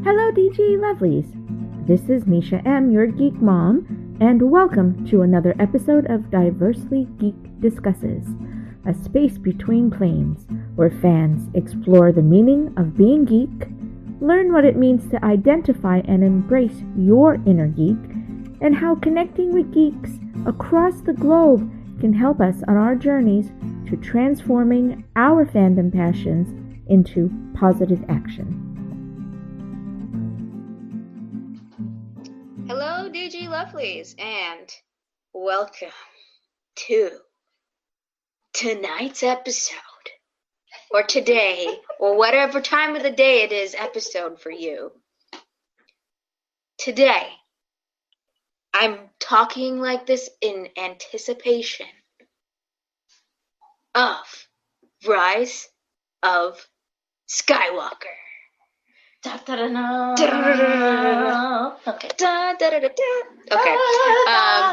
Hello, DG Lovelies. This is Neisha M, your geek mom, and welcome to another episode of Diversely Geek Discusses, a space between planes where fans explore the meaning of being geek, learn what it means to identify and embrace your inner geek, and how connecting with geeks across the globe can help us on our journeys to transforming our fandom passions into positive action. Hello, DG Lovelies, and welcome to tonight's episode, or today, or whatever time of the day it is episode for you. Today, I'm talking like this in anticipation of Rise of Skywalker. Da, da, da, da. Da, da, da, da. Okay. Da, da, da, da, da. Okay.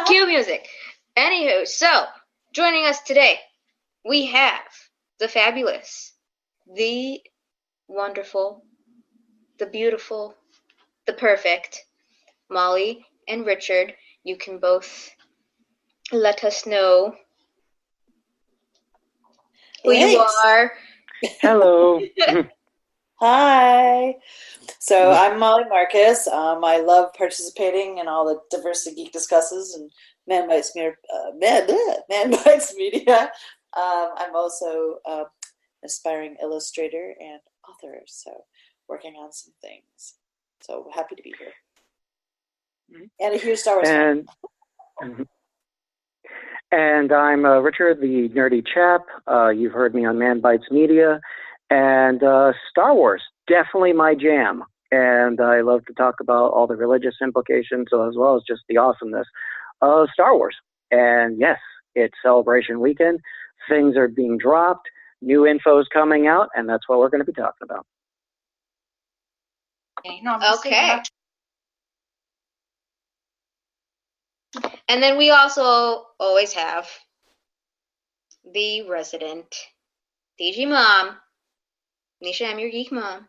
Cue music. Anywho, so joining us today, we have the fabulous, the wonderful, the beautiful, the perfect Mollee and Richard. You can both let us know who you are. Hello. Hi. So I'm Mollee Marcus. I love participating in all the Diversity Geek Discusses and Man Bites Media. I'm also an aspiring illustrator and author, so working on some things. So happy to be here. And a huge Star Wars fan. And I'm Richard, the nerdy chap. You've heard me on Man Bites Media. And Star Wars, definitely my jam. And I love to talk about all the religious implications as well as just the awesomeness of Star Wars. And yes, it's Celebration Weekend. Things are being dropped. New info's coming out. And that's what we're going to be talking about. Okay. And then we also always have the resident DG mom. Neisha, I'm your geek mom.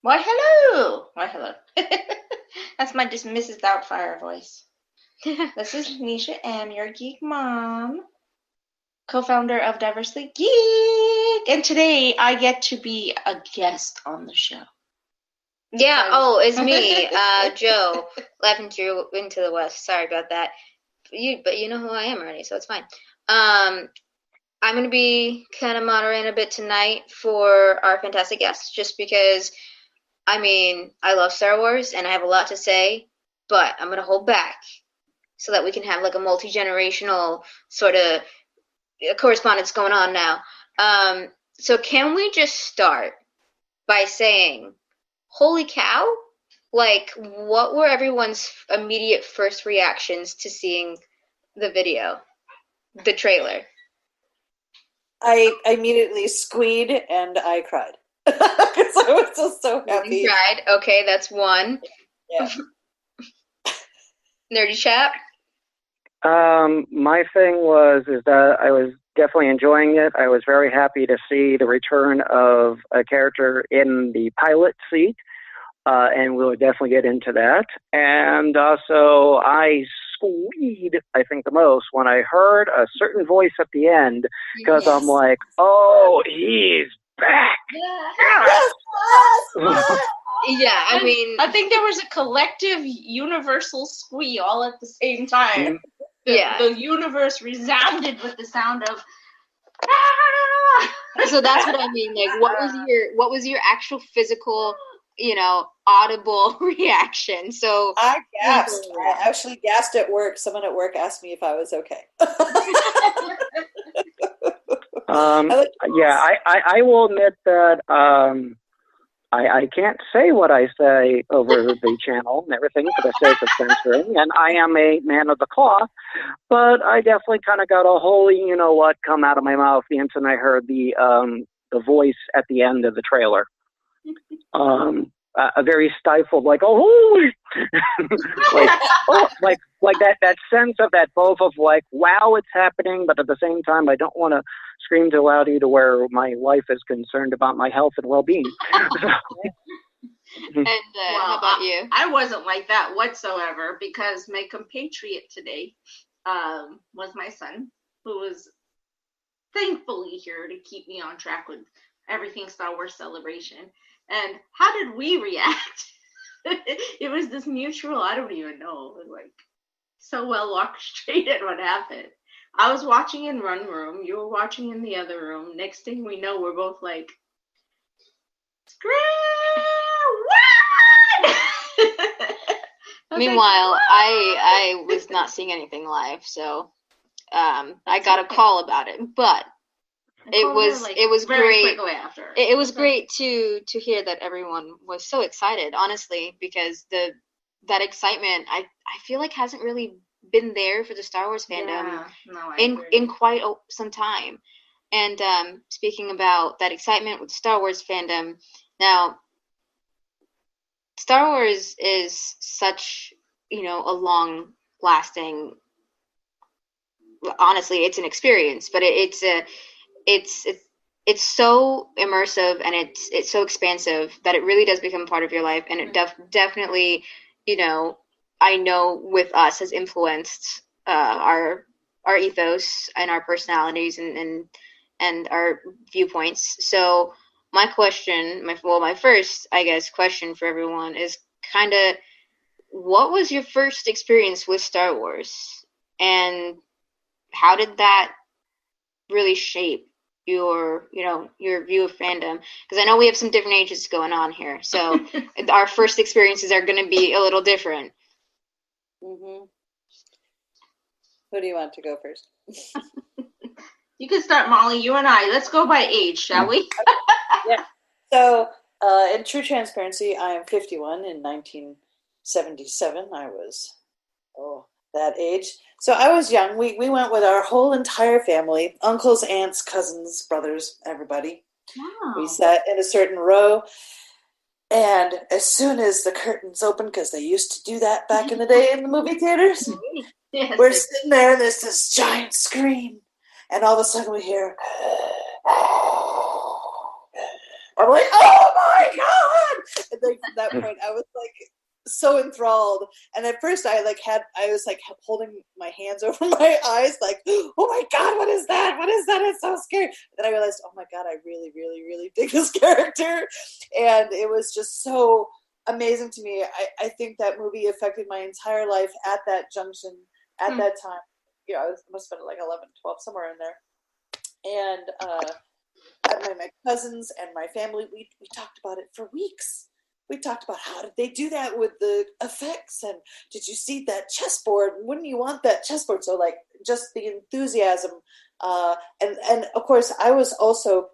Why, hello. That's my just Mrs. Doubtfire voice. This is Neisha M, your geek mom, co-founder of Diversely Geek. And today I get to be a guest on the show. Yeah, it's me, Joe, LifeIntotheWest. Sorry about that. But you know who I am already, so it's fine. I'm going to be kind of moderating a bit tonight for our fantastic guests, just because, I love Star Wars and I have a lot to say, but I'm going to hold back so that we can have like a multi-generational sort of correspondence going on now. So can we just start by saying, holy cow? Like, what were everyone's immediate first reactions to seeing the video, the trailer? I immediately squeed and I cried. Because I was just so happy. You cried? Okay, that's one. Yeah. Nerdy chap? My thing is that I was definitely enjoying it. I was very happy to see the return of a character in the pilot seat. And we'll definitely get into that. And also, I squeed, I think, the most when I heard a certain voice at the end, because I'm like, oh, he's back. Yeah, I think there was a collective universal squee all at the same time. The universe resounded with the sound of So that's what I mean. Like, what was your actual physical, audible reaction? So I gasped. I actually gasped at work. Someone at work asked me if I was okay. I will admit that I can't say what I say over the channel and everything for the sake of censoring, and I am a man of the cloth, but I definitely kind of got a holy you-know-what come out of my mouth the instant I heard the voice at the end of the trailer. A very stifled, like, oh, like that sense of that both of like, wow, it's happening, but at the same time, I don't want to scream too loud to where my wife is concerned about my health and well-being. And how about you? I wasn't like that whatsoever, because my compatriot today was my son, who was thankfully here to keep me on track with everything Star Wars Celebration. And how did we react? It was this mutual, I don't even know, like, so well orchestrated what happened. I was watching in one room, you were watching in the other room. Next thing we know, we're both like, scream! Meanwhile, I was not seeing anything live, so I got a call about it, but it was great. It was great to hear that everyone was so excited, honestly, because that excitement I feel like hasn't really been there for the Star Wars fandom in quite some time. And speaking about that excitement with Star Wars fandom, now Star Wars is such, a long-lasting. Honestly, it's an experience, but it's so immersive and it's so expansive that it really does become part of your life, and it definitely, I know with us has influenced our ethos and our personalities and our viewpoints. So my question, my first, I guess, question for everyone is kind of, what was your first experience with Star Wars, and how did that really shape your view of fandom? Because I know we have some different ages going on here, so our first experiences are going to be a little different. Mm-hmm. Who do you want to go first? You can start, Molly. You and I. Let's go by age, shall we? Yeah. So, in true transparency, I am 51. In 1977, I was that age. So I was young. We went with our whole entire family, uncles, aunts, cousins, brothers, everybody. Wow. We sat in a certain row, and as soon as the curtains opened, because they used to do that back in the day in the movie theaters, yes, we're sitting there, and there's this giant screen, and all of a sudden we hear, I'm like, oh my God! And then from that point, I was like so enthralled. And at first I was holding my hands over my eyes, like, oh my God, what is that? What is that? It's so scary. And then I realized, oh my God, I really, really, really dig this character. And it was just so amazing to me. I think that movie affected my entire life at that junction, at that time. I must have been like 11, 12, somewhere in there. And my cousins and my family, we talked about it for weeks. We talked about how did they do that with the effects, and did you see that chessboard? Wouldn't you want that chessboard? So like just the enthusiasm, and of course I was also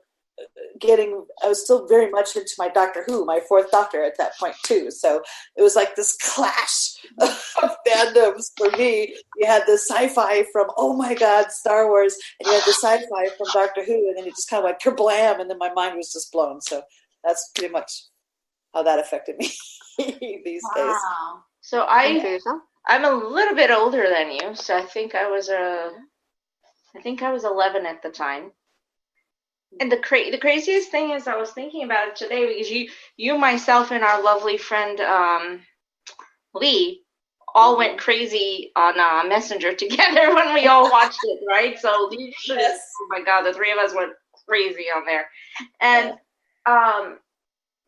I was still very much into my Doctor Who, my fourth Doctor at that point too. So it was like this clash of fandoms for me. You had the sci-fi from, oh my God, Star Wars, and you had the sci-fi from Doctor Who, and then it just kind of like kerblam, and then my mind was just blown. So that's pretty much how that affected me these days. So I'm a little bit older than you, so I think I was 11 at the time. And the craziest thing is, I was thinking about it today, because you myself and our lovely friend Lee all went crazy on Messenger together when we all watched it, right? So yes. Oh my God, the three of us went crazy on there. And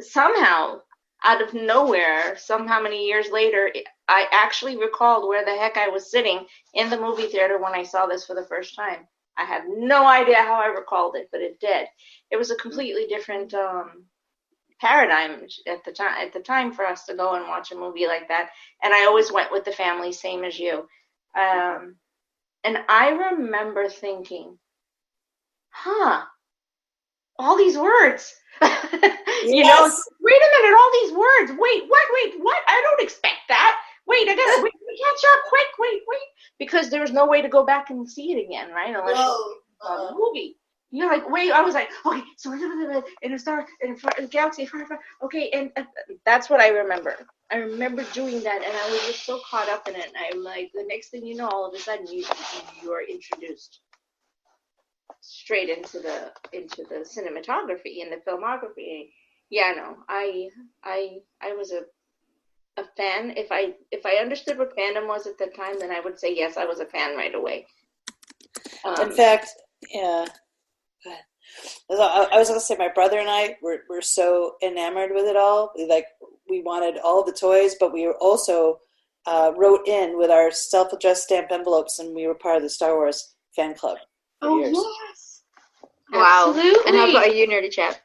somehow, out of nowhere, somehow many years later, I actually recalled where the heck I was sitting in the movie theater when I saw this for the first time. I have no idea how I recalled it, but it did. It was a completely different paradigm at the time for us to go and watch a movie like that. And I always went with the family, same as you. And I remember thinking, all these words. Yes. Wait a minute, all these words. Wait, what? I don't expect that. Wait, we can't start quick. Wait. Because there's no way to go back and see it again, right? Unless you saw the movie. You're like, wait, I was like, okay, so in a star, in a galaxy, far, okay, and that's what I remember. I remember doing that, and I was just so caught up in it. And I'm like, the next thing you know, all of a sudden, you are introduced straight into the cinematography and the filmography, Yeah, no, I was a fan. If I understood what fandom was at the time, then I would say yes, I was a fan right away. In fact, yeah. I was going to say, my brother and I were so enamored with it all. We wanted all the toys, but we also wrote in with our self-addressed stamp envelopes, and we were part of the Star Wars fan club for years. Yes. Wow. Absolutely. And how about you, Nerdy Chap?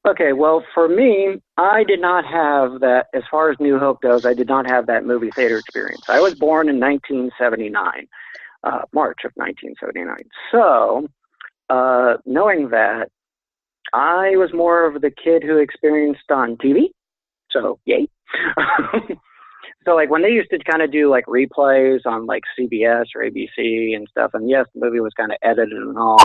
Okay, well, for me, I did not have that, as far as New Hope goes, I did not have that movie theater experience. I was born in 1979, March of 1979. So, knowing that, I was more of the kid who experienced on TV. So, yay. So, like, when they used to kind of do, like, replays on, like, CBS or ABC and stuff, and yes, the movie was kind of edited and all.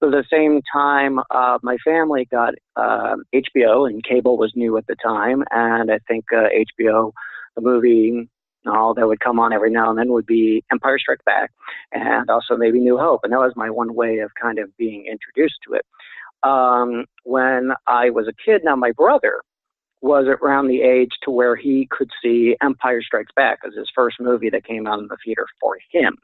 But at the same time, my family got HBO, and cable was new at the time. And I think HBO, the movie that would come on every now and then would be Empire Strikes Back, and also maybe New Hope. And that was my one way of kind of being introduced to it. When I was a kid, now my brother was around the age to where he could see Empire Strikes Back as his first movie that came out in the theater for him.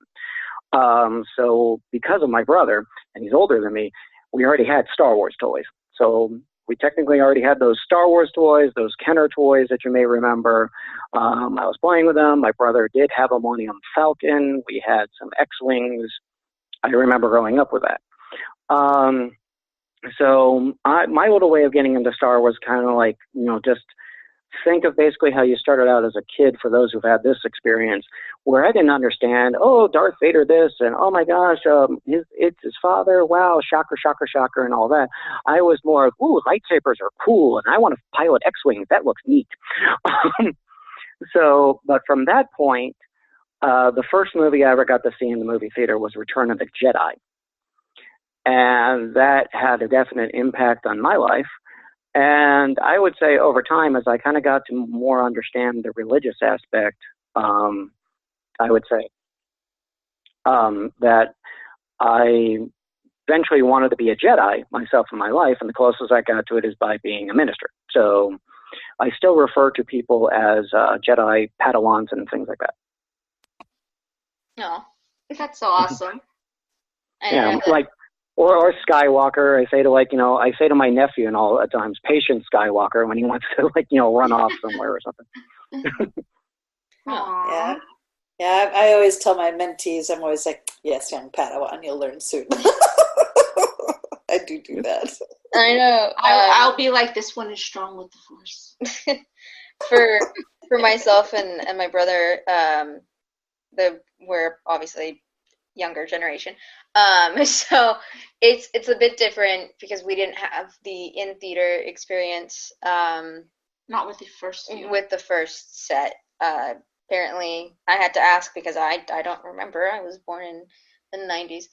So because of my brother, and he's older than me, we already had Star Wars toys. So we technically already had those Star Wars toys, those Kenner toys that you may remember. I was playing with them. My brother did have a Millennium Falcon. We had some X-Wings. I remember growing up with that. So my little way of getting into Star Wars kind of like, just think of basically how you started out as a kid, for those who've had this experience, where I didn't understand, Darth Vader this, and oh my gosh, it's his father, wow, shocker, shocker, shocker, and all that. I was more of, lightsabers are cool, and I want to pilot X-Wings, that looks neat. But from that point, the first movie I ever got to see in the movie theater was Return of the Jedi. And that had a definite impact on my life. And I would say over time, as I kind of got to more understand the religious aspect, I would say that I eventually wanted to be a Jedi myself in my life, and the closest I got to it is by being a minister. So I still refer to people as Jedi Padawans and things like that. Oh, that's so awesome. Yeah, like, or Skywalker. I say to my nephew and all at times, patient Skywalker, when he wants to run off somewhere or something. Yeah. Yeah, I always tell my mentees, I'm always like, yes, young Padawan, you'll learn soon. I do that. I know. I'll be like, this one is strong with the Force. For myself and my brother, we're obviously younger generation. So it's a bit different because we didn't have the in-theater experience. Not with the first few. With the first set. Apparently, I had to ask because I don't remember. I was born in the 90s.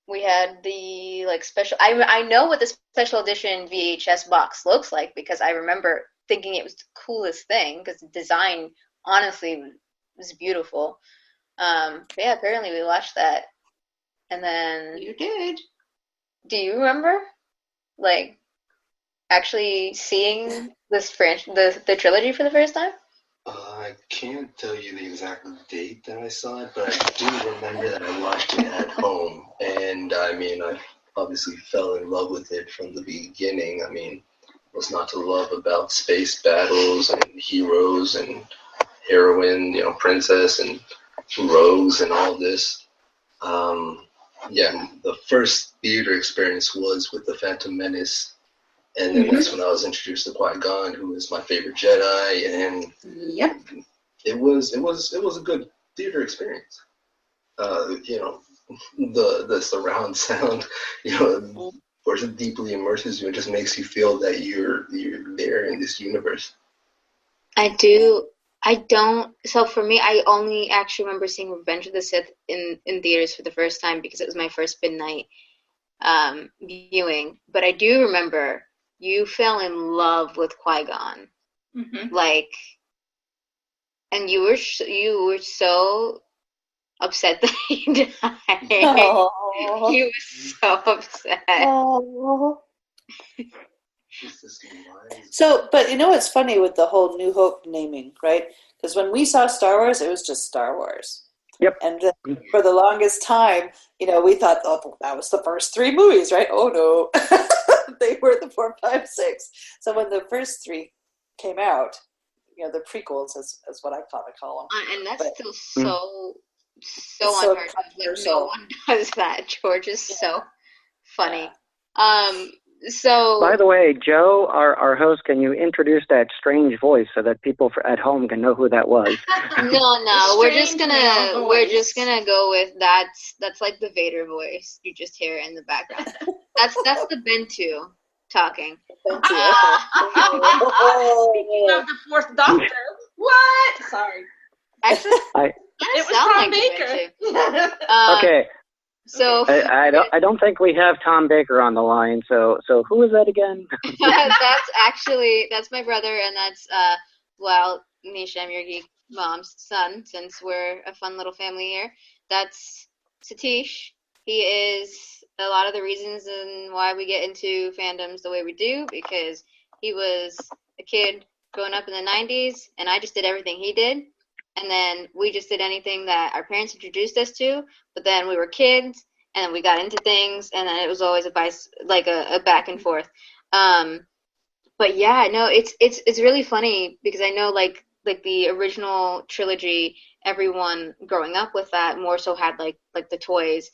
We had the special. I know what the special edition VHS box looks like because I remember thinking it was the coolest thing because the design honestly was beautiful. But yeah, apparently we watched that, and then you did. Do you remember, actually seeing this the trilogy for the first time? I can't tell you the exact date that I saw it, but I do remember that I watched it at home, and I obviously fell in love with it from the beginning. What's not to love about space battles and heroes and heroine, princess and rogues and all this. The first theater experience was with the Phantom Menace. And then that's when I was introduced to Qui-Gon, who is my favorite Jedi, and yep, it was a good theater experience. The surround sound, of course, it deeply immerses you and just makes you feel that you're there in this universe. So for me, I only actually remember seeing Revenge of the Sith in theaters for the first time because it was my first midnight viewing. But I do remember you fell in love with Qui-Gon, and you were so upset that he died. Oh. He was so upset. Oh. So, but you know what's funny with the whole New Hope naming, right? Because when we saw Star Wars, it was just Star Wars. Yep. And then for the longest time, we thought, oh, that was the first 3 movies, right? Oh, no. They were the 4, 5, 6. So when the first 3 came out, the prequels is what I call them. And that's still so unheard of. Like, no one does that. George is so funny. Yeah. So, by the way, Joe, our host, can you introduce that strange voice so that people at home can know who that was? No, we're just gonna go with that's like the Vader voice you just hear in the background. That's the Bentu talking. Speaking of the 4th Doctor, what? Sorry. Actually, it was Tom Baker. Okay. So I don't think we have Tom Baker on the line. So who is that again? that's my brother, and that's Neisha, I'm your geek mom's son. Since we're a fun little family here, that's Satish. He is a lot of the reasons and why we get into fandoms the way we do, because he was a kid growing up in the 90s, and I just did everything he did. And then we just did anything that our parents introduced us to. But then we were kids, and then we got into things, and then it was always a back and forth. But yeah, no, it's really funny because I know like the original trilogy, everyone growing up with that more so had like the toys,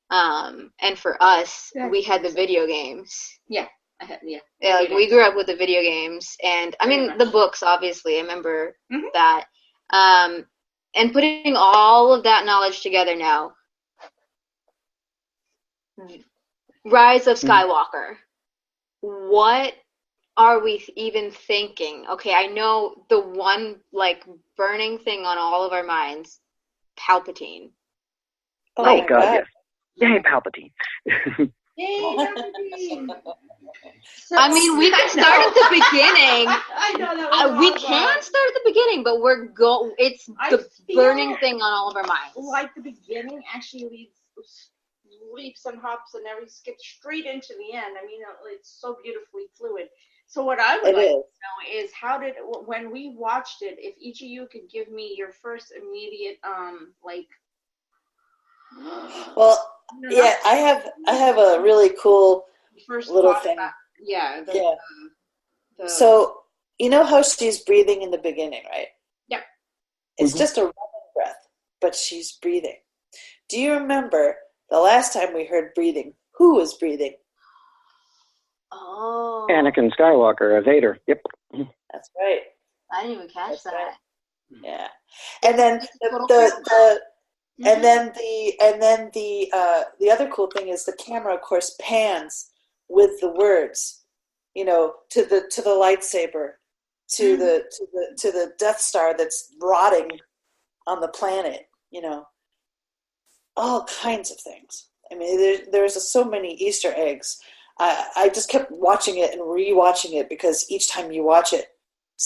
and for us, we had the video games. Yeah. Like we grew up with the video games, and I mean the books. Obviously, I remember that. And putting all of that knowledge together now, Rise of Skywalker. What are we even thinking? Okay, I know the one like burning thing on all of our minds, Palpatine. Oh God, yes. Yay, Palpatine. I mean, we can start at the beginning. I know that we can start at the beginning, but it's the burning thing on all of our minds. Like the beginning actually leaps and hops and skips straight into the end. I mean, it's so beautifully fluid. So what I would like to know is when we watched it, if each of you could give me your first immediate Well, yeah, I have a really cool first little thing. So you know how she's breathing in the beginning, right? Yeah. It's just a running breath, but she's breathing. Do you remember the last time we heard breathing? Who was breathing? Oh. Anakin Skywalker, Vader. Yep. That's right. I didn't even catch that. Right. Yeah. And then the other cool thing is the camera, of course, pans with the words, to the lightsaber, to the Death Star that's rotting on the planet, all kinds of things. I mean, there's so many Easter eggs. I just kept watching it and rewatching it because each time you watch it,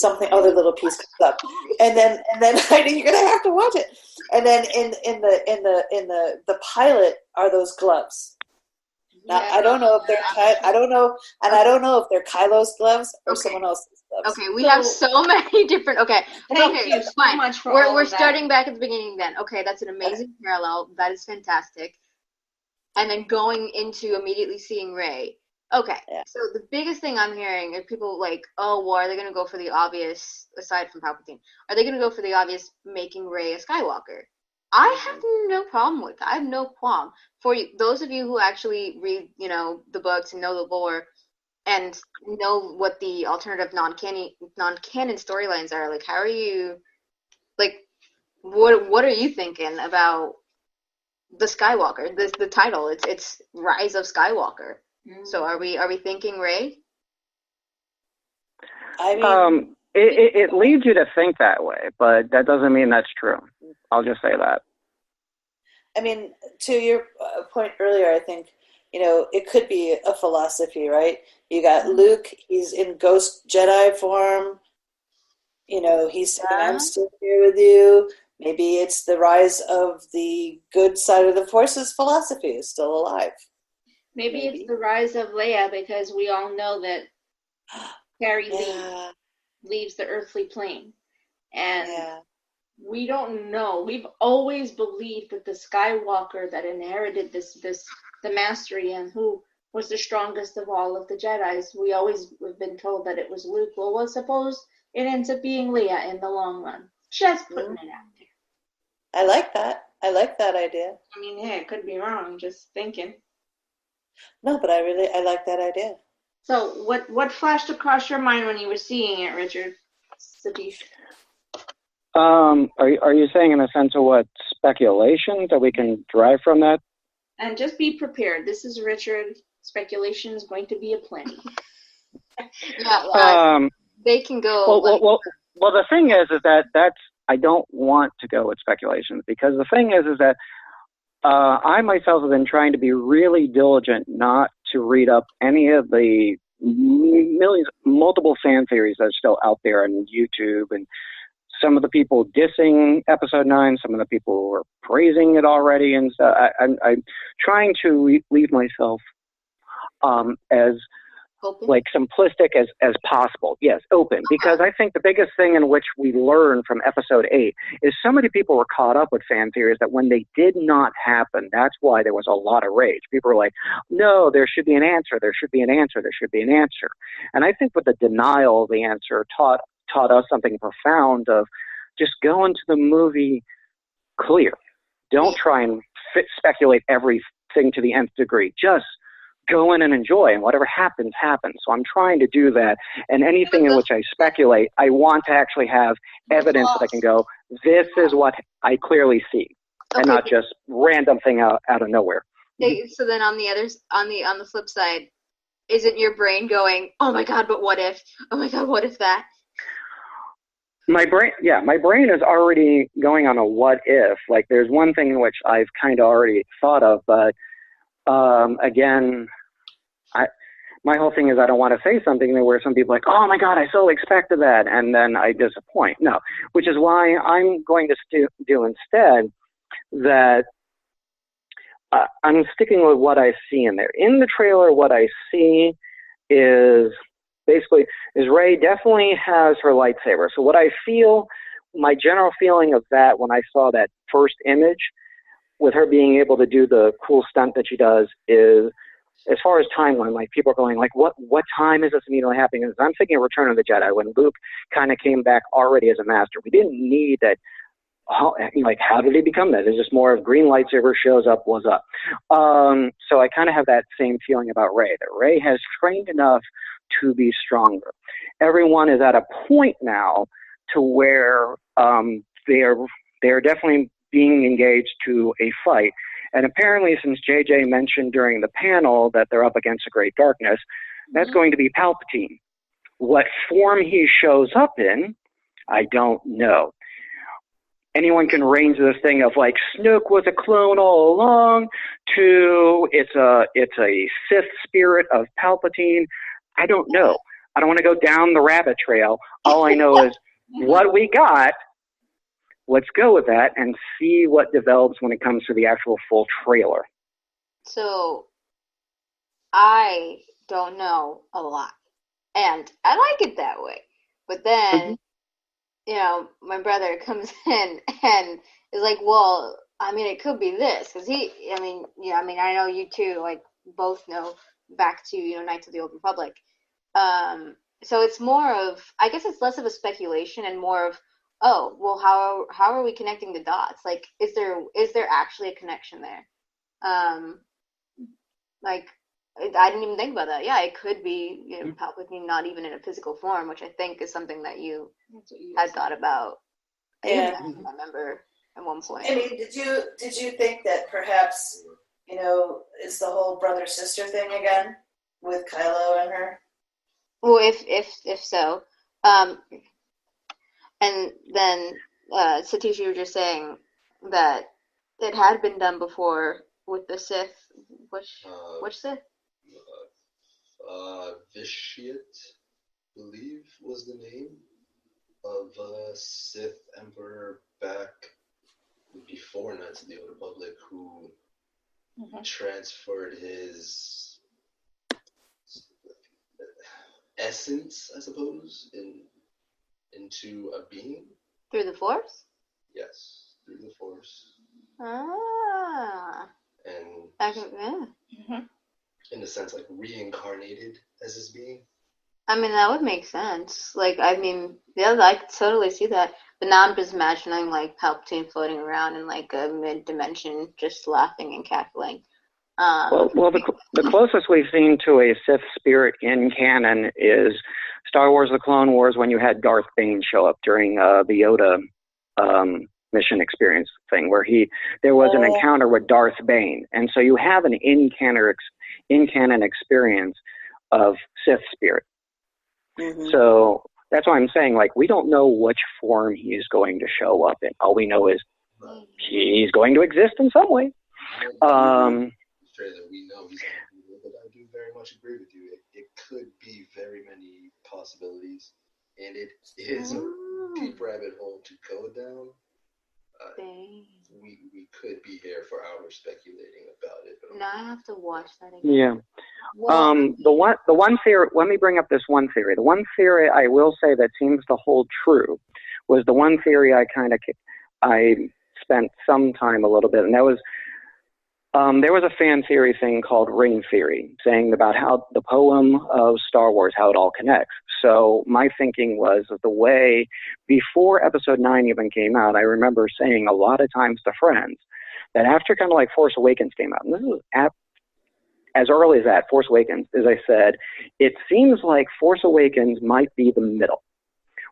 other little piece comes up, and then I knew you're gonna have to watch it. And then in the pilot are those gloves. Now I don't know if they're I don't know if they're Kylo's gloves or someone else's gloves. Okay, we have so many different. Okay, Thank you fine. So much for we're starting back at the beginning then. Okay, that's an amazing parallel. That is fantastic. And then going into immediately seeing Rey. Okay, so the biggest thing I'm hearing is people like, oh, well, are they going to go for the obvious, aside from Palpatine, are they going to go for the obvious making Rey a Skywalker? I have no problem with that. I have no qualm. For you, those of you who actually read, the books and know the lore and know what the alternative non-canon storylines are, like, how are you, like, what are you thinking about the Skywalker? The title, it's Rise of Skywalker. So are we thinking Rey? I mean, it leads you to think that way, but that doesn't mean that's true. I'll just say that. I mean, to your point earlier, I think it could be a philosophy, right? You got Luke; he's in Ghost Jedi form. He's saying, "I'm still here with you." Maybe it's the rise of the good side of the Force's philosophy is still alive. Maybe it's the rise of Leia, because we all know that Carrie leaves the earthly plane. And we don't know. We've always believed that the Skywalker that inherited the mastery and who was the strongest of all of the Jedis, we always have been told that it was Luke. Well, suppose it ends up being Leia in the long run. Just putting it out there. I like that. I like that idea. I mean, yeah, it could be wrong. Just thinking. No, but I like that idea. So, what flashed across your mind when you were seeing it, Richard? Satish? Are you saying in a sense of what speculation that we can derive from that? And just be prepared. This is Richard. Speculation is going to be aplenty. They can go. Well, the thing is that's I don't want to go with speculations, because the thing is that I myself have been trying to be really diligent not to read up any of the multiple fan theories that are still out there on YouTube, and some of the people dissing Episode 9, some of the people who are praising it already, and so I'm trying to leave myself as open? Like simplistic as possible. Yes, open, because I think the biggest thing in which we learned from Episode 8 is so many people were caught up with fan theories that when they did not happen, that's why there was a lot of rage. People were like, no, there should be an answer, there should be an answer, there should be an answer. And I think with the denial of the answer taught us something profound of just go into the movie clear. Don't try and speculate everything to the nth degree. Just go in and enjoy, and whatever happens, happens. So I'm trying to do that. And anything in which I speculate, I want to actually have evidence that I can go, this is what I clearly see, and not just random thing out of nowhere. Okay, so then on the flip side, isn't your brain going, oh my God, but what if? Oh my God, what if that? My brain is already going on a what if. Like, there's one thing in which I've kind of already thought of, but again, my whole thing is I don't want to say something where some people are like, oh my God, I so expected that, and then I disappoint. No, which is why I'm going to do instead that I'm sticking with what I see in there. In the trailer, what I see is basically Rey definitely has her lightsaber. So what I feel, my general feeling of that when I saw that first image, with her being able to do the cool stunt that she does, is, as far as timeline, like people are going like, what time is this immediately happening? And I'm thinking of Return of the Jedi, when Luke kind of came back already as a master. We didn't need that. How did he become that? It's just more of green lightsaber shows up, was up. So I kind of have that same feeling about Rey, that Rey has trained enough to be stronger. Everyone is at a point now to where they're definitely being engaged to a fight. And apparently, since JJ mentioned during the panel that they're up against a great darkness, that's going to be Palpatine. What form he shows up in, I don't know. Anyone can range this thing of like Snoke was a clone all along to it's a Sith spirit of Palpatine. I don't know. I don't want to go down the rabbit trail. All I know is what we got. Let's go with that and see what develops when it comes to the actual full trailer. So, I don't know a lot. And I like it that way. But then, my brother comes in and is like, well, I mean, it could be this. Because I know you two, like, both know back to, Knights of the Old Republic. So it's more of, I guess it's less of a speculation and more of, oh, well, how are we connecting the dots? Like, is there actually a connection there? I didn't even think about that. Yeah, it could be Palpatine not even in a physical form, which I think is something that you had thought about. Yeah, I remember at one point. I mean, did you think that perhaps it's the whole brother sister thing again with Kylo and her? Well, if so, and then Satish, you were just saying that it had been done before with the Sith. Which Sith? Officiant, I believe, was the name of Sith Emperor back before Knights of the Old Republic who transferred his essence, I suppose, into a being. Through the Force? Yes, through the Force. Ah. And in a sense, like reincarnated as his being. I mean, that would make sense. Like, I mean, yeah, I could totally see that. But now I'm just imagining, like, Palpatine floating around in, like, a mid-dimension, just laughing and cackling. Well, the closest we've seen to a Sith spirit in canon is Star Wars: The Clone Wars, when you had Darth Bane show up during the Yoda mission experience thing, where there was an encounter with Darth Bane, and so you have an in-canon experience of Sith spirit. Mm-hmm. So that's why I'm saying, like, we don't know which form he's going to show up in. All we know is he's going to exist in some way. That we know he's going to be, but I do very much agree with you. It could be very many possibilities, and it is a deep rabbit hole to go down. We could be here for hours speculating about it. But now I have to watch that again. Yeah. Well, the one theory. Let me bring up this one theory. The one theory I will say that seems to hold true was the one theory I spent some time a little bit, and that was. There was a fan theory thing called ring theory, saying about how the poem of Star Wars, how it all connects. So my thinking was the way before Episode 9 even came out, I remember saying a lot of times to friends that after kind of like Force Awakens came out, and this is as early as that, Force Awakens, as I said, it seems like Force Awakens might be the middle.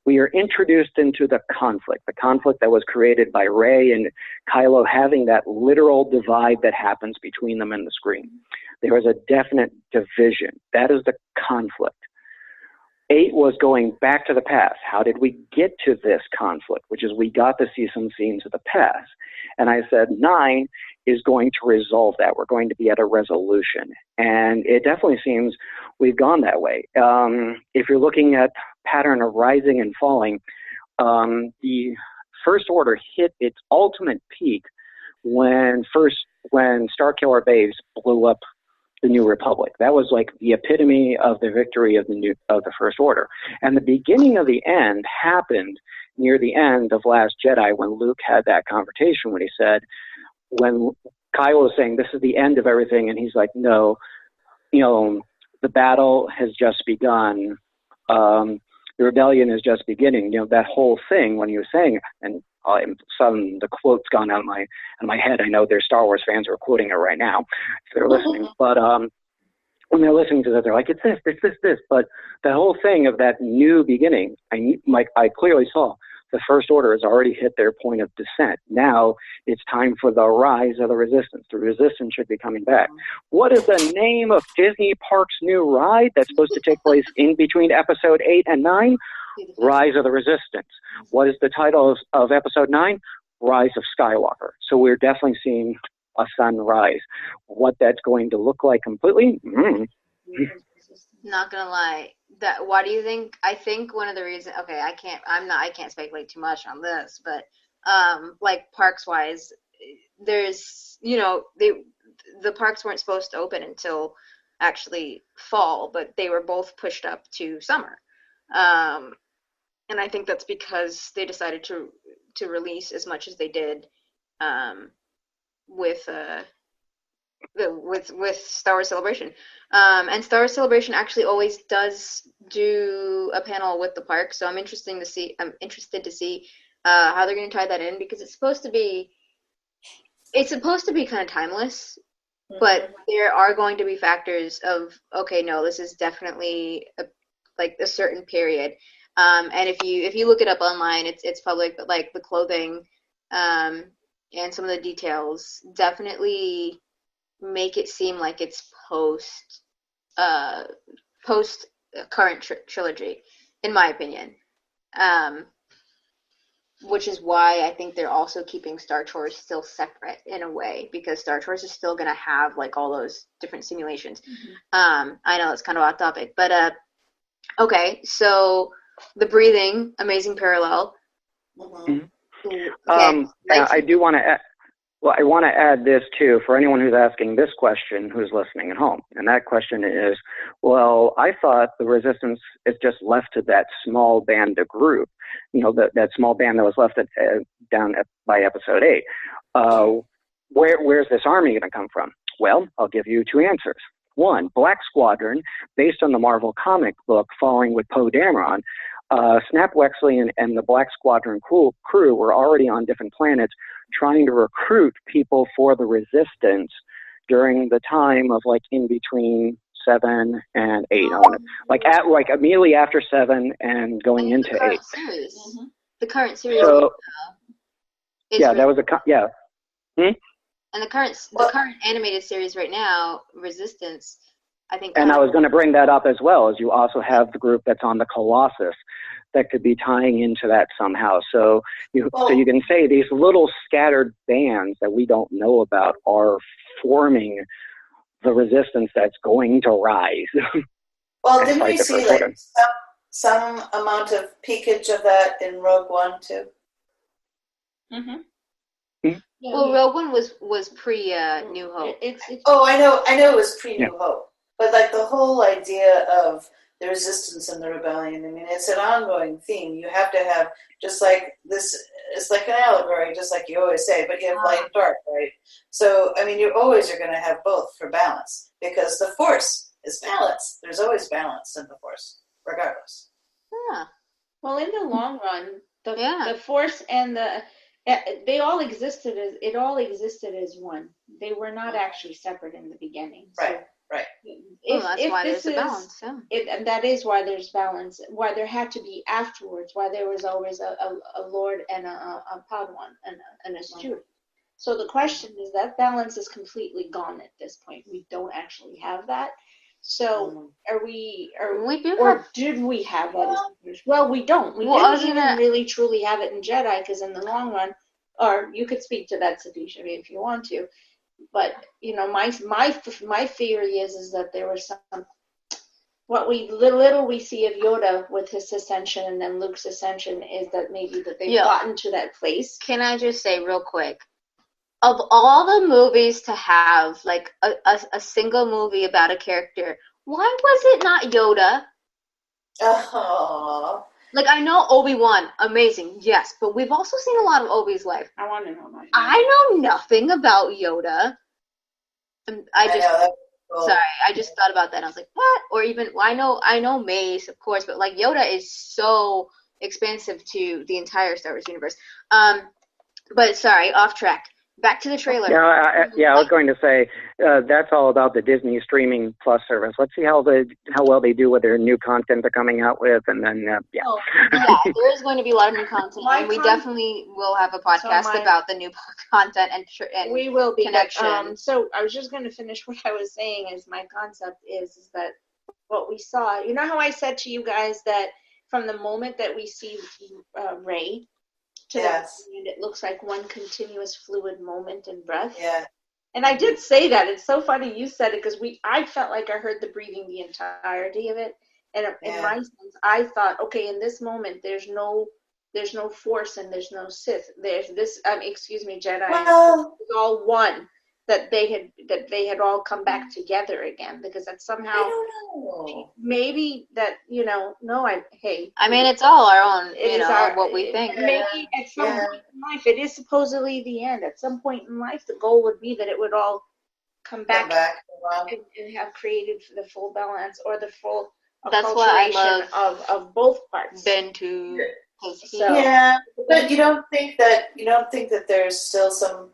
We are introduced into the conflict that was created by Rey and Kylo having that literal divide that happens between them and the screen. There is a definite division. That is the conflict. 8 was going back to the past. How did we get to this conflict? Which is we got to see some scenes of the past. And I said 9 is going to resolve that. We're going to be at a resolution. And it definitely seems we've gone that way. If you're looking at pattern of rising and falling, the First Order hit its ultimate peak when Starkiller Base blew up the New Republic. That was like the epitome of the victory of the First Order. And the beginning of the end happened near the end of Last Jedi when Luke had that confrontation when he said, when Kylo was saying, this is the end of everything, and he's like, no, the battle has just begun. The rebellion is just beginning. That whole thing when he was saying, and the quote's gone out of my head. I know there's Star Wars fans who are quoting it right now if they're listening. But when they're listening to that, they're like, it's this. But the whole thing of that new beginning, I clearly saw the First Order has already hit their point of descent. Now it's time for the rise of the Resistance. The Resistance should be coming back. What is the name of Disney Park's new ride that's supposed to take place in between Episode 8 and 9? Rise of the Resistance. What is the title of Episode 9? Rise of Skywalker. So we're definitely seeing a sunrise. What that's going to look like completely? Not gonna lie. Why do you think? I think one of the reasons. Okay, I can't speculate too much on this, but like parks wise, there's the parks weren't supposed to open until actually fall, but they were both pushed up to summer. And I think that's because they decided to release as much as they did with Star Wars Celebration. And Star Wars Celebration actually always does do a panel with the park, so I'm interested to see how they're going to tie that in, because it's supposed to be kind of timeless, but there are going to be factors of, okay, no, this is definitely a certain period. And if you look it up online, it's public, but like the clothing and some of the details definitely make it seem like it's post current trilogy, in my opinion. Which is why I think they're also keeping Star Tours still separate in a way, because Star Tours is still going to have like all those different simulations. I know it's kind of off topic, but okay, so the breathing, amazing parallel. I do want to. Well, I want to add this too for anyone who's asking this question, who's listening at home, and that question is, well, I thought the resistance is just left to that small band of group, that small band that was left by episode 8. Where's this army going to come from? Well, I'll give you 2 answers. 1, Black Squadron, based on the Marvel comic book following with Poe Dameron. Snap Wexley and the Black Squadron crew were already on different planets trying to recruit people for the resistance during the time of in between 7 and 8. I want to immediately after 7 and going into 8. Series. Mm-hmm. The current series. So, that was And the current animated series right now, Resistance, I think. And I was going to bring that up as well, as you also have the group that's on the Colossus that could be tying into that somehow. So you can say these little scattered bands that we don't know about are forming the resistance that's going to rise. Well, didn't we see some amount of peakage of that in Rogue One too? Mm-hmm. Mm-hmm. Yeah, well, Rogue One was pre New Hope. I know it was pre New Hope, but the whole idea of the resistance and the rebellion, I mean, it's an ongoing theme. You have to have, just like this, it's like an allegory, just like you always say, but you have light and dark, right? So, I mean, you always are going to have both for balance, because the Force is balance. There's always balance in the Force, regardless. Yeah. Well, in the long run, the Force and it all existed as one. They were not actually separate in the beginning. Right. So right. That's why there's a balance. Yeah. And that is why there's balance. Why there had to be afterwards. Why there was always a Lord and a Padawan and a student. So the question is that balance is completely gone at this point. We don't actually have that. So did we have that? Well, we don't. We didn't even really truly have it in Jedi, because in the long run, or you could speak to that, Satish, if you want to. But my theory is that there was some what we see of Yoda with his ascension and then Luke's ascension is that maybe that they've gotten to that place. Can I just say real quick, of all the movies to have a single movie about a character, why was it not Yoda? Oh. I know Obi-Wan, amazing, yes, but we've also seen a lot of Obi's life. I want to know about Yoda. I know nothing about Yoda. I just thought about that and I was like, what? Or even, I know Mace, of course, but Yoda is so expansive to the entire Star Wars universe. But sorry, off track. Back to the trailer. I was going to say that's all about the Disney Streaming Plus service. Let's see how well they do with their new content they're coming out with, and then there is going to be a lot of new content, and we definitely will have a podcast about the new content and we will be connection. So I was just going to finish what I was saying. Is my concept is that what we saw. You know how I said to you guys that from the moment that we see Rey. And it looks like one continuous fluid moment and breath. Yeah. And I did say that. It's so funny you said it, because I felt like I heard the breathing the entirety of it. And in my sense, I thought, okay, in this moment, there's no Force and there's no Sith. There's this, Jedi. Well, it's all one. That they had all come back together again, because that somehow I don't know. Maybe that it's all our own, what we think. Maybe at some point in life, it is supposedly the end. At some point in life, the goal would be that it would all come back and have created the full balance or the full acculturation of both parts. Been to but you don't think that there's still some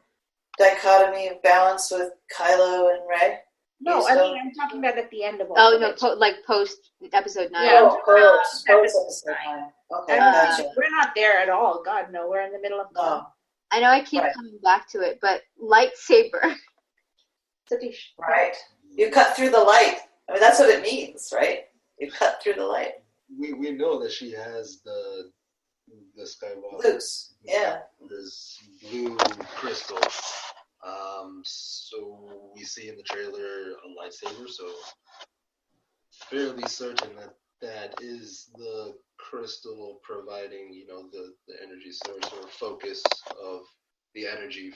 dichotomy of balance with Kylo and Rey? No, I'm talking about at the end of all. Oh no, post episode 9. Yeah, post episode 9. Okay, gotcha. We're not there at all. God, no, we're in the middle of. I know I keep coming back to it, but lightsaber. Satish. Right. You cut through the light. I mean, that's what it means, right? You cut through the light. We know that she has the Skywalker. Loose. Yeah. This blue crystal. So we see in the trailer a lightsaber, so fairly certain that that is the crystal providing, the energy source or focus of the energy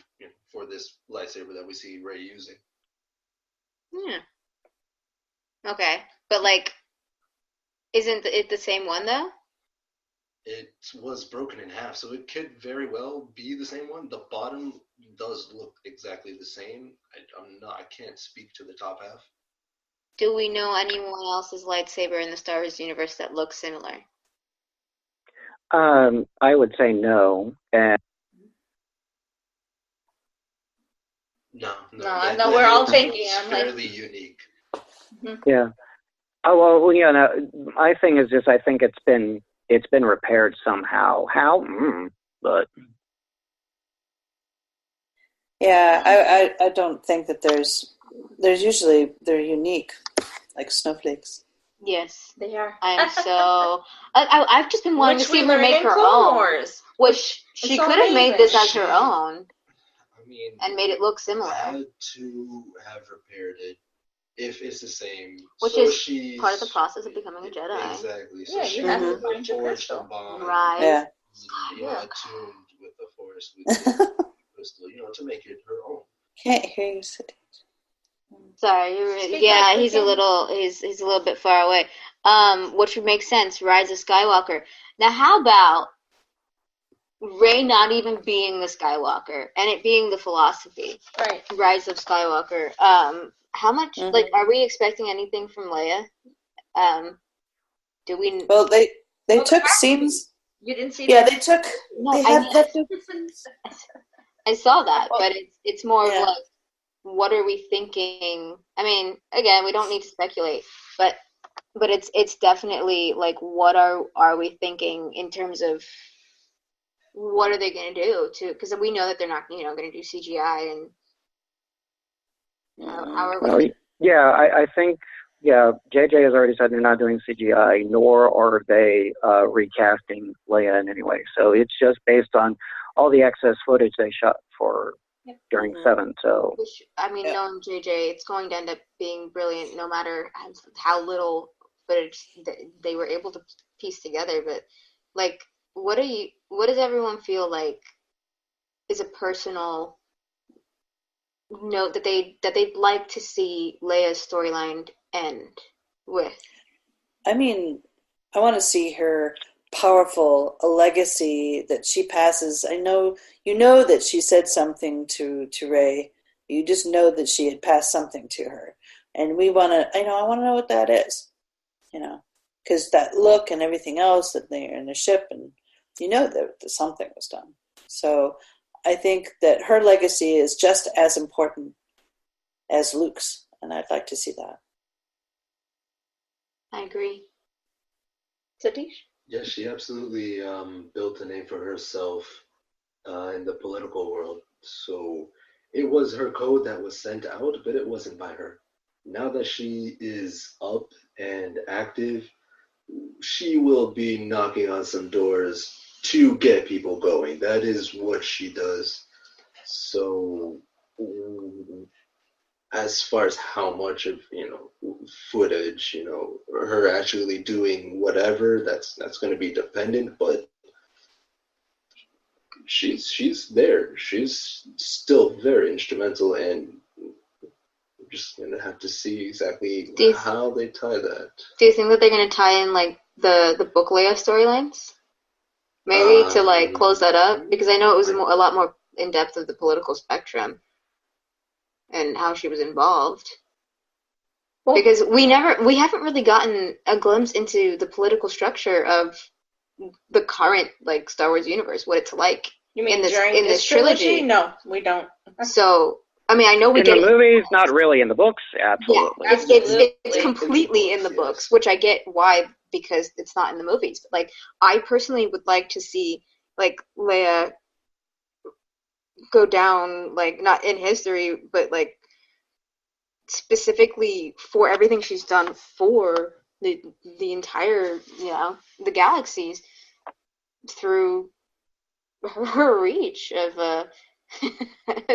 for this lightsaber that we see Rey using. Yeah. Okay, but like, isn't it the same one though? It was broken in half, so it could very well be the same one. The bottom does look exactly the same. I can't speak to the top half. Do we know anyone else's lightsaber in the Star Wars universe that looks similar? I would say no. And No, no, we're all thinking. I'm fairly unique. Yeah. Oh well, yeah. No, my thing is just I think it's been repaired somehow. How? But Yeah, I don't think that there's usually they're unique, like snowflakes. Yes, they are. I'm so. I've just been wanting to see her make her own. Wars. Which she could have made this as her own. I mean, and made it look similar. Had to have repaired it if it's the same. Which so is she's, part of the process of becoming a Jedi. Exactly. So yeah, you have to find your forged a crystal. bond. Right. Yeah. Attuned with the Force, with the crystal, to make it her own. Can't hear you, Sadie. Sorry, he's a little bit far away. Which would make sense. Rise of Skywalker. Now, how about Rey not even being the Skywalker and it being the philosophy? Right. Rise of Skywalker. How much? Are we expecting anything from Leia? Do we? Well, they took scenes. You didn't see? Yeah, that? they took. No, they had I saw that, but it's more of Yeah. like, what are we thinking? I mean, again, we don't need to speculate, but it's definitely like, what are we thinking in terms of what are they going to do to? Because we know that they're not, going to do CGI and how are we? Yeah, I think JJ has already said they're not doing CGI, nor are they recasting Leia in any way. So it's just based on all the excess footage they shot for during 7. So, which, I mean, knowing JJ, it's going to end up being brilliant, no matter how little footage they were able to piece together. But like, what does everyone feel like is a personal note that they'd like to see Leia's storyline end with? I mean, I want to see her powerful, a legacy that she passes. I know that she said something to Rey. You just know that she had passed something to her, and we want to. I want to know what that is. Because that look and everything else that they're in the ship, and that something was done. So I think that her legacy is just as important as Luke's, and I'd like to see that. I agree. Satish? Yes, she absolutely built a name for herself in the political world. So it was her code that was sent out, but it wasn't by her. Now that she is up and active, she will be knocking on some doors to get people going. That is what she does. So as far as how much of footage, her actually doing whatever, that's going to be dependent, but she's there. She's still very instrumental, and we're just going to have to see exactly how they tie that. Do you think that they're going to tie in like the book Leia storylines? Maybe to like close that up, because I know it was a lot more in depth of the political spectrum and how she was involved. Well, because we haven't really gotten a glimpse into the political structure of the current like Star Wars universe, what it's like. You mean in this trilogy? No, we don't. So I mean, I know we in get the movies, not really. In the books, absolutely. Yeah, it's completely in the books, which I get why, because it's not in the movies. But like, I personally would like to see like Leia go down, like not in history, but like specifically for everything she's done for the entire the galaxies through her reach of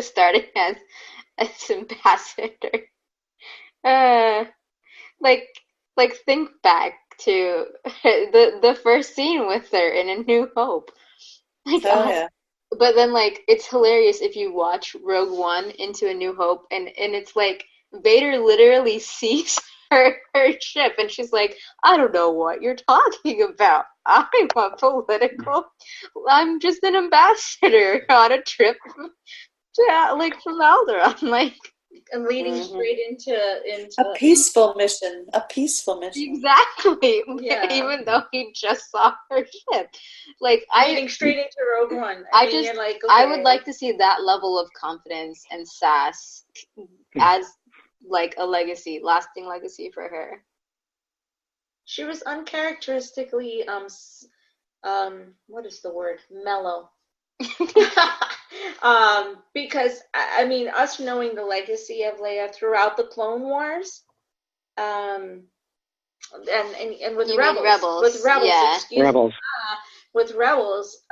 starting as ambassador. Like think back to the first scene with her in A New Hope. Like, yeah. But then, like, it's hilarious if you watch Rogue One into A New Hope, and it's like Vader literally sees her ship, and she's like, I don't know what you're talking about. I'm just an ambassador on a trip to, like, from Alderaan, like, leading straight into a peaceful mission. exactly. Yeah. Even though he just saw her ship, like, leading straight into Rogue One. You're like, okay. I would like to see that level of confidence and sass as like a lasting legacy for her. She was uncharacteristically what is the word? Mellow. Because I mean, us knowing the legacy of Leia throughout the Clone Wars, and with Rebels, yeah. Rebels. With Rebels,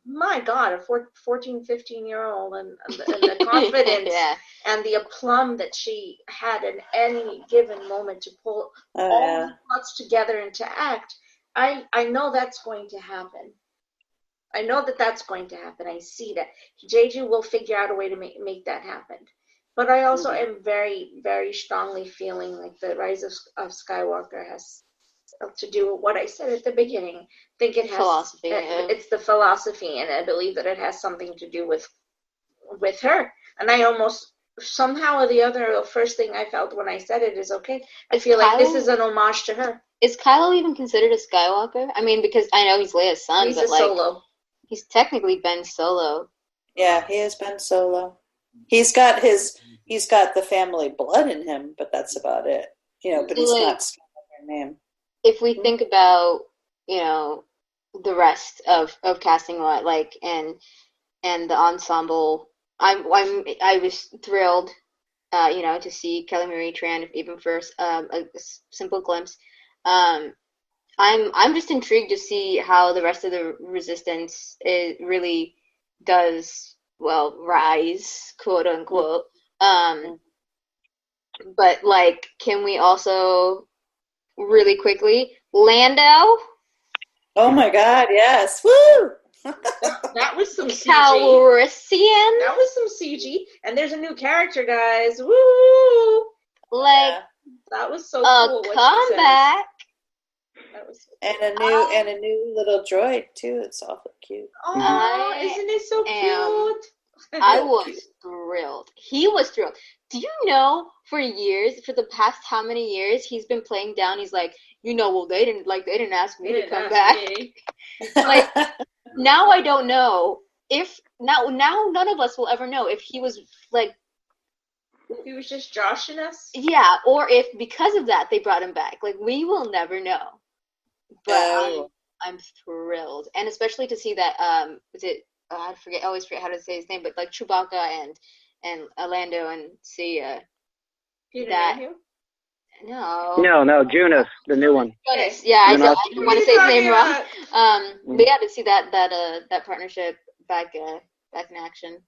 my God, a 14, 15-year-old, and the confidence yeah. and the aplomb that she had in any given moment to pull all the plots together and to act. I know that's going to happen. I know that's going to happen. I see that. JJ will figure out a way to make that happen. But I also am very, very strongly feeling like the Rise of Skywalker has to do with what I said at the beginning. I think it has philosophy. It's the philosophy, and I believe that it has something to do with her. And I almost somehow or the other, the first thing I felt when I said it is, okay, I feel like this is an homage to her. Is Kylo even considered a Skywalker? I mean, because I know he's Leia's son, he's but a Solo. He's technically Ben Solo. Yeah, he has Ben Solo. He's got the family blood in him, but that's about it. But he's not Skywalker name. If we think about, the rest of casting lot, like, and the ensemble, I was thrilled, to see Kelly Marie Tran, even for a simple glimpse. I'm just intrigued to see how the rest of the Resistance really does, well, rise, quote unquote. But, like, can we also really quickly, Lando? Oh my God, yes. Woo! That was some CG. Calrissian? That was some CG. And there's a new character, guys. Woo! Like, that was so cool. A comeback. That was so cool. And a new little droid too. It's awfully cute. Oh, isn't it so cute? I was thrilled. He was thrilled. Do you know, for the past how many years, he's been playing down? He's like, well, they didn't ask me to come back. Like, now I don't know if now none of us will ever know if he was like, if he was just joshing us. Yeah, or if because of that they brought him back. Like, we will never know. But I'm thrilled, and especially to see that I always forget how to say his name, but like Chewbacca and Lando and Sia. No, Junus, the new one. Junus, yeah, I don't want to say his name wrong. But yeah, to see that partnership back in action.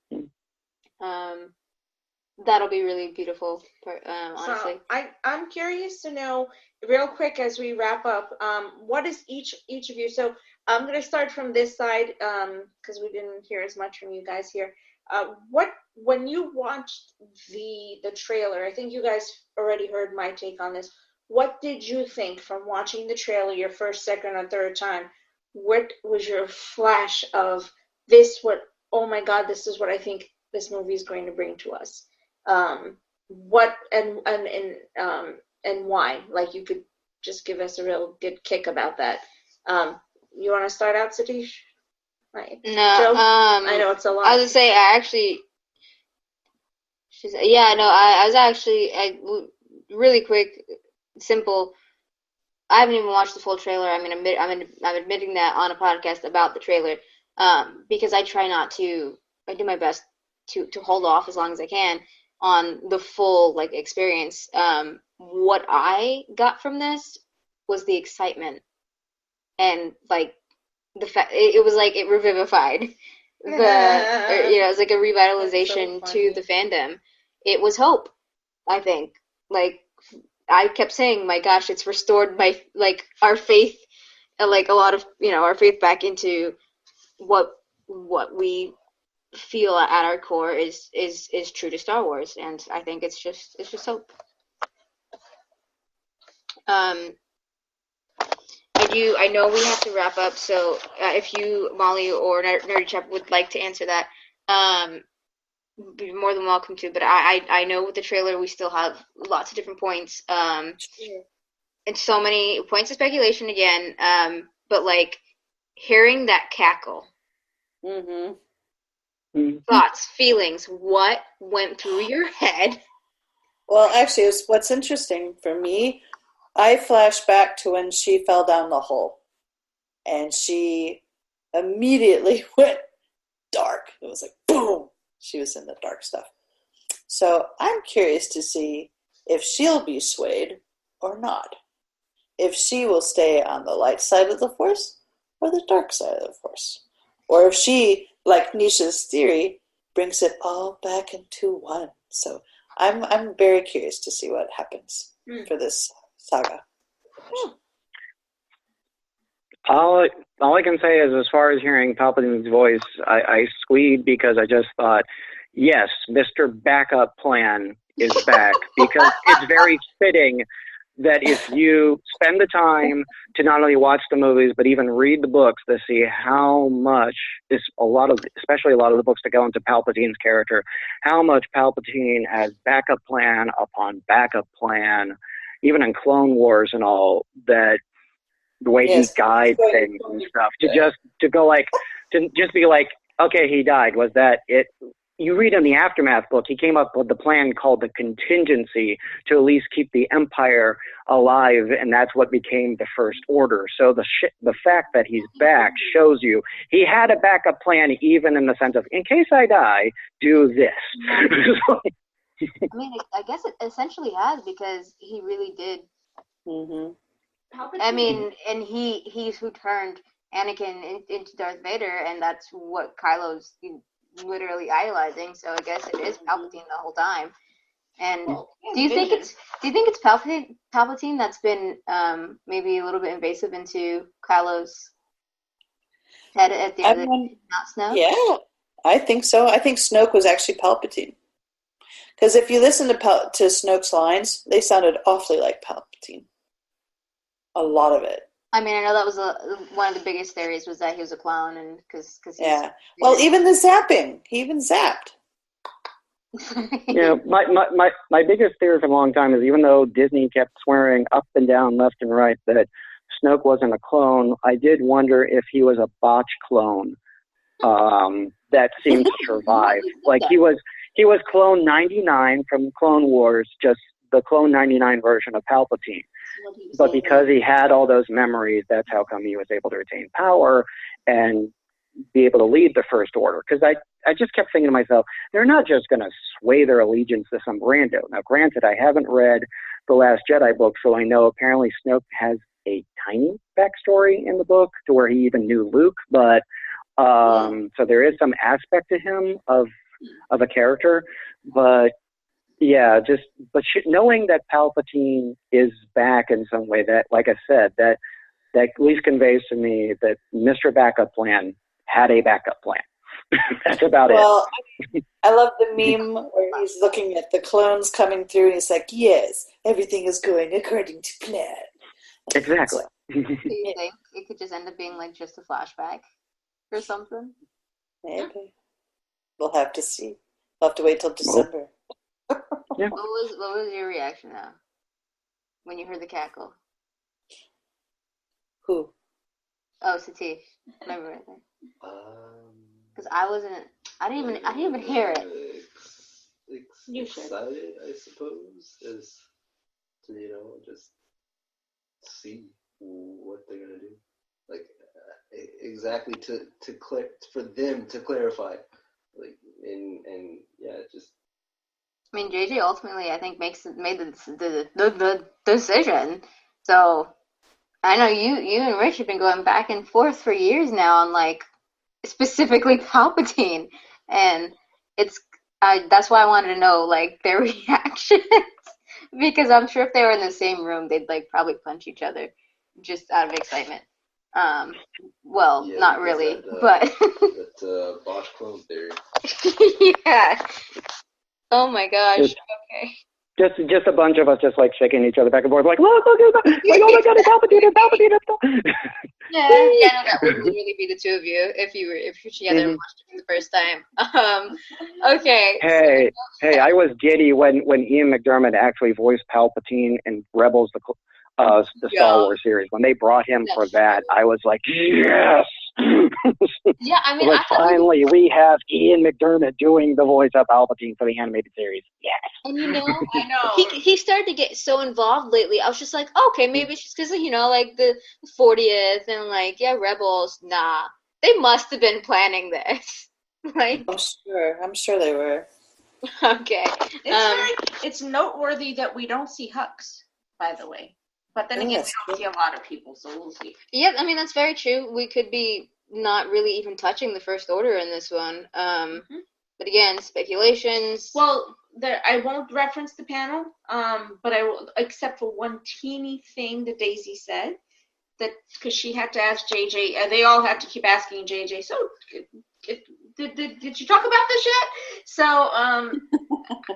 That'll be really beautiful, honestly. So I'm curious to know, real quick as we wrap up, what is each of you? So I'm going to start from this side because we didn't hear as much from you guys here. When you watched the trailer, I think you guys already heard my take on this. What did you think from watching the trailer your first, second, or third time? What was your flash of this? Oh my God, this is what I think this movie is going to bring to us. What and why? Like, you could just give us a real good kick about that. You want to start out, Satish? Right. No, Joe? I know it's a lot. I was gonna say, I was actually really quick, simple. I haven't even watched the full trailer. I'm admitting that on a podcast about the trailer, because I do my best to hold off as long as I can on the full experience. What I got from this was the excitement and the fact it was it revivified it was like a revitalization to the fandom. It was hope, I think, I kept saying, my gosh, it's restored our faith, like a lot of our faith back into what we feel at our core is true to Star Wars, and I think it's just hope. I know we have to wrap up, so if you, Molly or Nerdy Chap, would like to answer that, you're more than welcome to. But I know with the trailer we still have lots of different points, and so many points of speculation again. But like hearing that cackle, thoughts, feelings, what went through your head? Well, actually, what's interesting for me, I flashed back to when she fell down the hole, and she immediately went dark. It was like, boom, she was in the dark stuff. So I'm curious to see if she'll be swayed or not. If she will stay on the light side of the Force or the dark side of the Force. Or if she, like Neisha's theory, brings it all back into one. So I'm very curious to see what happens for this saga. All I can say is, as far as hearing Palpatine's voice, I squeed because I just thought, yes, Mr. Backup Plan is back, because it's very fitting that if you spend the time to not only watch the movies but even read the books to see how much especially a lot of the books that go into Palpatine's character, how much Palpatine has backup plan upon backup plan, even in Clone Wars and all, that the way he guides things and stuff, to just be like, okay, he died. Was that it? You read in the Aftermath book, he came up with the plan called the contingency to at least keep the Empire alive, and that's what became the First Order. So the fact that he's back shows you he had a backup plan, even in the sense of, in case I die, do this. I mean, I guess it essentially has, because he really did. I mean, and he's who turned Anakin into Darth Vader, and that's what Kylo's literally idolizing. So I guess it is Palpatine the whole time. And do you think it's Palpatine that's been maybe a little bit invasive into Kylo's head at the end of the day, not Snoke? Yeah, I think so. I think Snoke was actually Palpatine. Because if you listen to Snoke's lines, they sounded awfully like Palpatine. A lot of it. I mean, I know that was one of the biggest theories, was that he was a clone, and because well, even the zapping, he even zapped. My biggest theory for a long time is, even though Disney kept swearing up and down, left and right, that Snoke wasn't a clone, I did wonder if he was a botch clone that seemed to survive. Like he was clone 99 from Clone Wars, just the clone 99 version of Palpatine. But because he had all those memories, that's how come he was able to retain power and be able to lead the First Order. Because I just kept thinking to myself, they're not just going to sway their allegiance to some rando. Now, granted, I haven't read The Last Jedi book, so I know apparently Snoke has a tiny backstory in the book to where he even knew Luke. But so there is some aspect to him of a character. But yeah, knowing that Palpatine is back in some way, that, like I said, that at least conveys to me that Mr. Backup Plan had a backup plan. That's about it. Well, I love the meme where he's looking at the clones coming through and he's like, yes, everything is going according to plan. Exactly. Do you think it could just end up being like just a flashback or something? Maybe. We'll have to see. We'll have to wait till December. Yeah. What was your reaction now when you heard the cackle? Who? Oh, Satish. Remember right there. Because I didn't even hear it. Excited, I suppose, is to just see what they're gonna do, like exactly for them to clarify, like and yeah, just. I mean, JJ ultimately, I think, made the decision. So I know you and Rich have been going back and forth for years now on, like, specifically Palpatine, and that's why I wanted to know, like, their reactions, Because I'm sure if they were in the same room, they'd like probably punch each other just out of excitement. Well, Yeah, not because really, that, but that Bosch clone theory. yeah. Oh my gosh. Okay. Just a bunch of us just like shaking each other back and forth, like, look, like, oh my God, it's Palpatine. Yeah, no, that would literally be the two of you if you together watched it for the first time. Okay. Hey, I was giddy when Ian McDermott actually voiced Palpatine in Rebels, the Star Wars series. When they brought him for that, I was like, yes. Yeah, I mean, like, finally, we have Ian McDermott doing the voice of Palpatine for the animated series. Yes. And you know, I know. he started to get so involved lately. I was just like, okay, maybe it's just because, you know, like the 40th and like, yeah, Rebels. Nah, they must have been planning this. Like, I'm sure they were. Okay. It's noteworthy that we don't see Hux, by the way. But then again, we don't see a lot of people, so we'll see. Yeah, I mean, that's very true. We could be not really even touching the First Order in this one. But again, speculations. Well, I won't reference the panel, but I will, except for one teeny thing that Daisy said, that because she had to ask JJ, they all had to keep asking JJ, so did you talk about this yet? So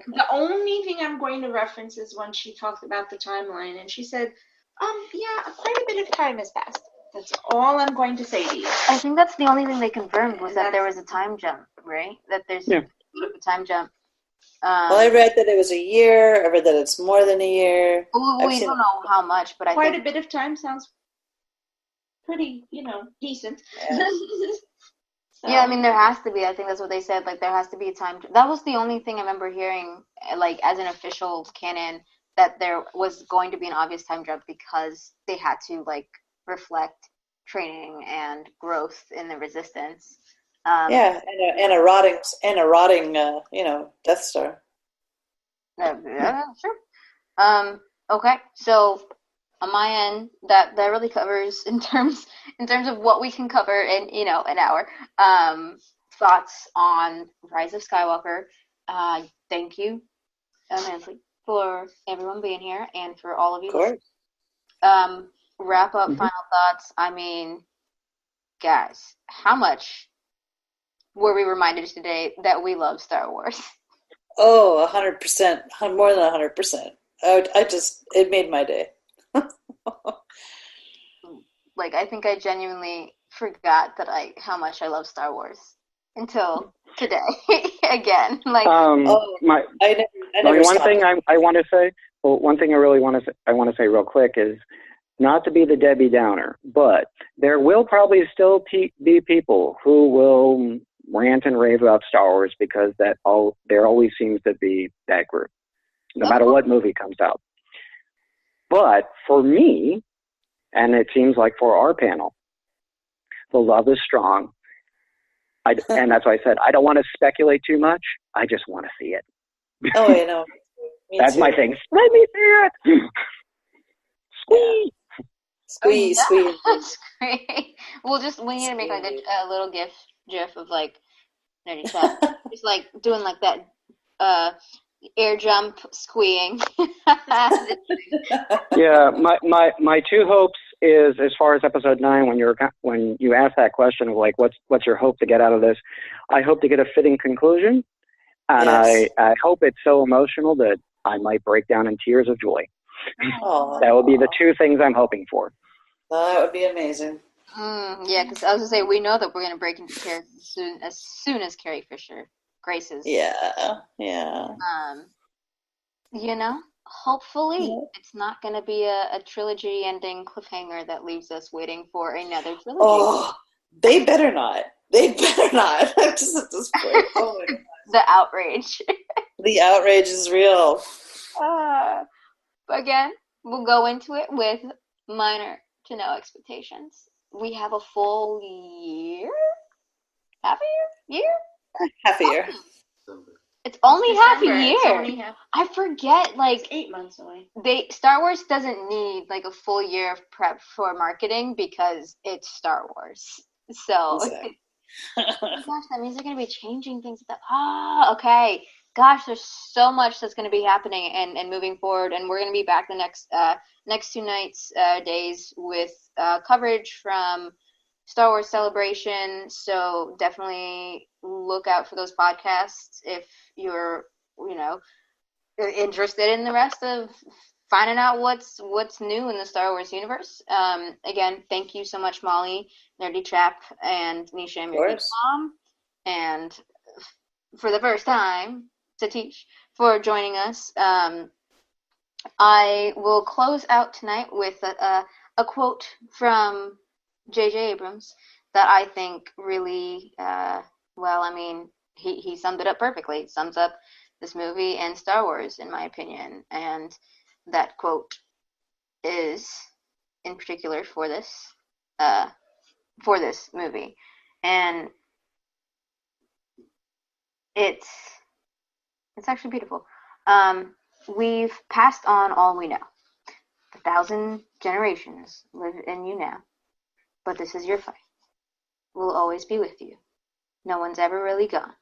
the only thing I'm going to reference is when she talked about the timeline, and she said, yeah, quite a bit of time has passed. That's all I'm going to say to you. I think that's the only thing they confirmed was that there was a time jump, right? That there's a time jump. Well, I read that it was a year. I read that it's more than a year. We don't know how much, but quite a bit of time sounds pretty, decent. Yeah. So. Yeah, I mean, there has to be. I think that's what they said. Like, there has to be a time. That was the only thing I remember hearing, like, as an official canon, that there was going to be an obvious time jump because they had to, like, reflect training and growth in the Resistance. Yeah, and a rotting, Death Star. Yeah, sure. Okay, so on my end, that really covers in terms of what we can cover in an hour. Thoughts on Rise of Skywalker. Thank you immensely for everyone being here and for all of you. Of course. Wrap up final thoughts. I mean, guys, how much were we reminded today that we love Star Wars? Oh, 100%, more than 100%. It made my day. Like, I think I genuinely forgot how much I love Star Wars until today. Again, like one thing I want to say. Well, one thing I really want to say real quick is not to be the Debbie Downer, but there will probably still be people who will rant and rave about Star Wars because there always seems to be that group, no matter what movie comes out. But for me, and it seems like for our panel, the love is strong. And that's why I said I don't want to speculate too much. I just want to see it. Oh, I know. That's my thing. Let me see it. Squeeze. Squeeze. We need to make like a little gif of like Nerdy Chat. Just like doing like that air jump squeeing. Yeah, my two hopes is, as far as episode 9, when you ask that question of like what's your hope to get out of this, I hope to get a fitting conclusion, and yes. I hope it's so emotional that I might break down in tears of joy. That would be the two things I'm hoping for. That would be amazing. Yeah, because I was gonna say we know that we're gonna break into tears as soon as Carrie Fisher graces. Yeah. Hopefully it's not going to be a trilogy ending cliffhanger that leaves us waiting for another trilogy. Oh, they better not. I'm just at this point. Oh my God. The outrage. The outrage is real. Again, we'll go into it with minor to no expectations. We have a full year? Half a year? Half a year. It's only half a year. I forget, like, it's 8 months away. Star Wars doesn't need like a full year of prep for marketing because it's Star Wars. So, exactly. gosh, that means they're gonna be changing things. Okay, gosh, there's so much that's going to be happening and moving forward, and we're going to be back the next 2 nights, days with coverage from Star Wars Celebration. So definitely look out for those podcasts if you're, interested in the rest of finding out what's new in the Star Wars universe. Again, thank you so much, Mollee, Nerdy Chap, and Neisha, and your mom, and for the first time, Satish, for joining us. I will close out tonight with a quote from J.J. Abrams that I think really, he summed it up perfectly. It sums up this movie and Star Wars, in my opinion. And that quote is in particular for this movie. And it's actually beautiful. We've passed on all we know. 1,000 generations live in you now, but this is your fight. We'll always be with you. No one's ever really gone.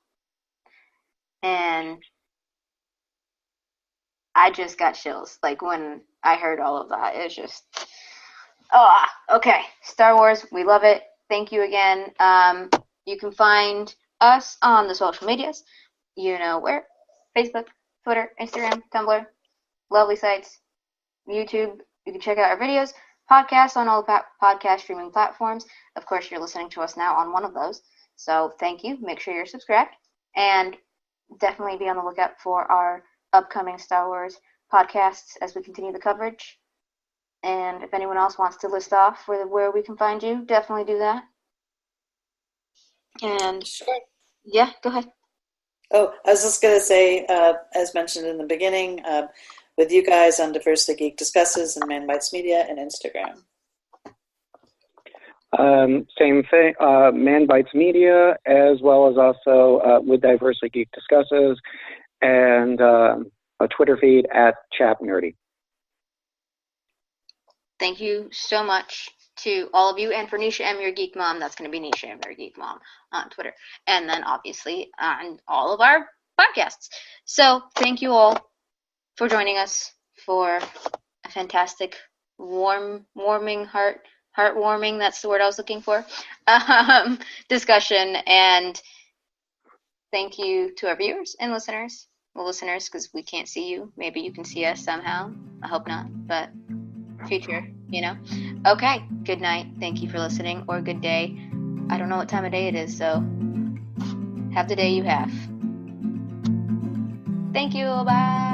And I just got chills, like when I heard all of that. It's just, okay. Star Wars, we love it. Thank you again. You can find us on the social medias. You know where? Facebook, Twitter, Instagram, Tumblr, lovely sites, YouTube. You can check out our videos, podcasts on all the podcast streaming platforms. Of course, you're listening to us now on one of those. So thank you. Make sure you're subscribed. And definitely be on the lookout for our upcoming Star Wars podcasts as we continue the coverage. And if anyone else wants to list off where we can find you, definitely do that. And sure. Yeah, go ahead. Oh, I was just going to say, as mentioned in the beginning, with you guys on Diversely Geek Discusses and Man Bites Media and Instagram. Same thing, Man Bites Media, as well as also with Diversely Geek Discusses, and a Twitter feed at Chap Nerdy. Thank you so much to all of you, and for Neisha M, your geek mom, that's going to be Neisha M, your geek mom on Twitter, and then obviously on all of our podcasts. So thank you all for joining us for a fantastic, heartwarming, that's the word I was looking for, discussion. And thank you to our viewers and listeners. Well, listeners, because we can't see you. Maybe you can see us somehow. I hope not, but future, Okay, good night. Thank you for listening, or good day. I don't know what time of day it is, so have the day you have. Thank you. Bye.